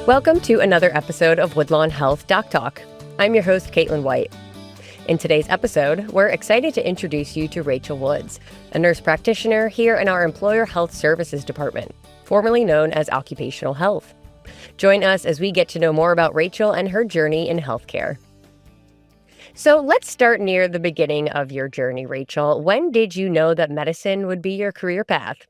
Welcome to another episode of Woodlawn Health Doc Talk. I'm your host, Caitlin White. In today's episode, we're excited to introduce you to Rachel Woods, a nurse practitioner here in our Employer Health Services Department, formerly known as Occupational Health. Join us as we get to know more about Rachel and her journey in healthcare. So let's start near the beginning of your journey, Rachel. When did you know that medicine would be your career path?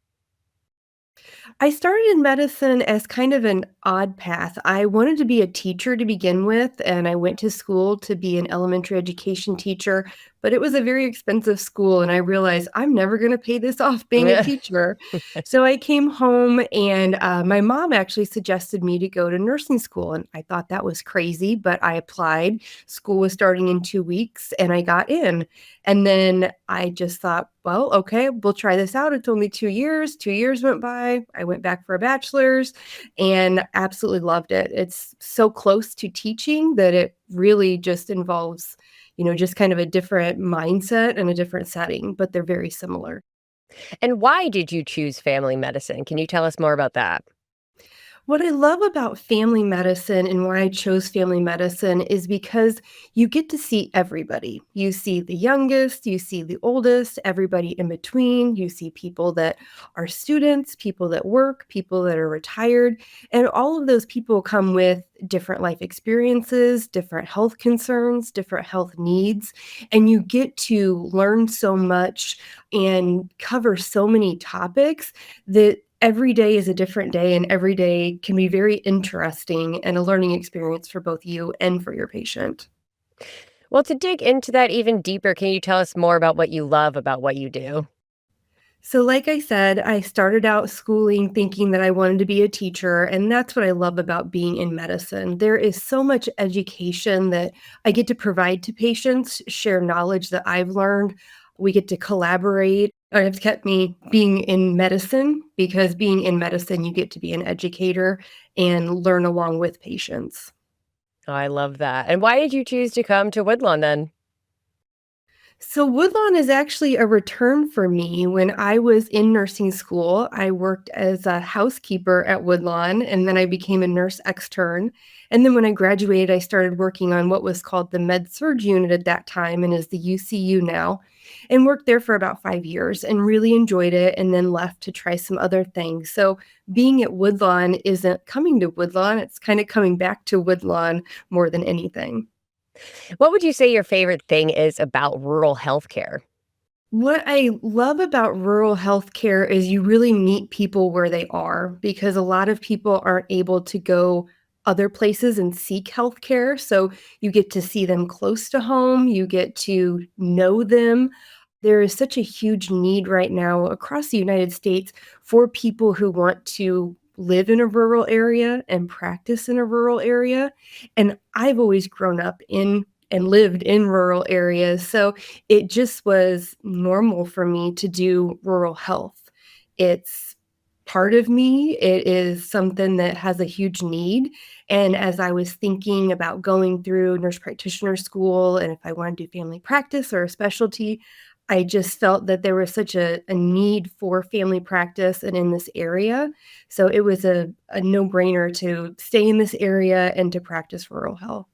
I started in medicine as kind of an odd path. I wanted to be a teacher to begin with, and I went to school to be an elementary education teacher, but it was a very expensive school, and I realized I'm never going to pay this off being a teacher. So I came home, and my mom actually suggested me to go to nursing school, and I thought that was crazy, but I applied. School was starting in 2 weeks, and I got in. And then I just thought, well, okay, we'll try this out. It's only 2 years. 2 years went by. I went back for a bachelor's and absolutely loved it. It's so close to teaching that it really just involves, just kind of a different mindset and a different setting, but they're very similar. And why did you choose family medicine? Can you tell us more about that? What I love about family medicine and why I chose family medicine is because you get to see everybody. You see the youngest, you see the oldest, everybody in between. You see people that are students, people that work, people that are retired. And all of those people come with different life experiences, different health concerns, different health needs. And you get to learn so much and cover so many topics that every day is a different day, and every day can be very interesting and a learning experience for both you and for your patient. Well, to dig into that even deeper, can you tell us more about what you love about what you do? So, like I said, I started out schooling thinking that I wanted to be a teacher, and that's what I love about being in medicine. There is so much education that I get to provide to patients, share knowledge that I've learned. We get to collaborate. It's kept me being in medicine because being in medicine, you get to be an educator and learn along with patients. Oh, I love that. And why did you choose to come to Woodlawn then? So Woodlawn is actually a return for me. When I was in nursing school, I worked as a housekeeper at Woodlawn, and then I became a nurse extern. And then when I graduated, I started working on what was called the Med Surg unit at that time and is the UCU now, and worked there for about 5 years and really enjoyed it, and then left to try some other things. So being at Woodlawn isn't coming to Woodlawn, it's kind of coming back to Woodlawn more than anything. What would you say your favorite thing is about rural healthcare? What I love about rural healthcare is you really meet people where they are because a lot of people aren't able to go other places and seek healthcare. So you get to see them close to home, you get to know them. There is such a huge need right now across the United States for people who want to live in a rural area and practice in a rural area. And I've always grown up in and lived in rural areas. So it just was normal for me to do rural health. It's part of me. It is something that has a huge need. And as I was thinking about going through nurse practitioner school and if I wanted to do family practice or a specialty, I just felt that there was such a need for family practice and in this area. So it was a no-brainer to stay in this area and to practice rural health.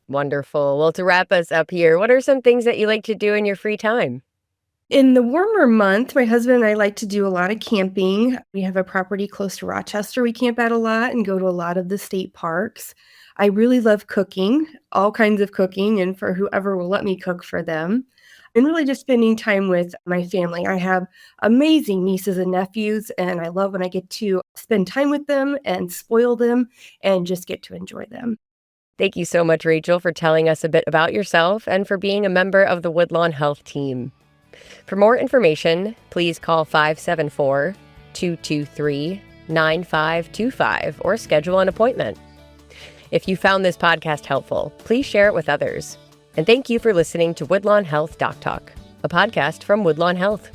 Wonderful. Well, to wrap us up here, what are some things that you like to do in your free time? In the warmer month, my husband and I like to do a lot of camping. We have a property close to Rochester. We camp at a lot and go to a lot of the state parks. I really love cooking, all kinds of cooking, and for whoever will let me cook for them. And really just spending time with my family. I have amazing nieces and nephews, and I love when I get to spend time with them and spoil them and just get to enjoy them. Thank you so much, Rachel, for telling us a bit about yourself and for being a member of the Woodlawn Health team. For more information, please call 574-223-9525 or schedule an appointment. If you found this podcast helpful, please share it with others. And thank you for listening to Woodlawn Health Doc Talk, a podcast from Woodlawn Health.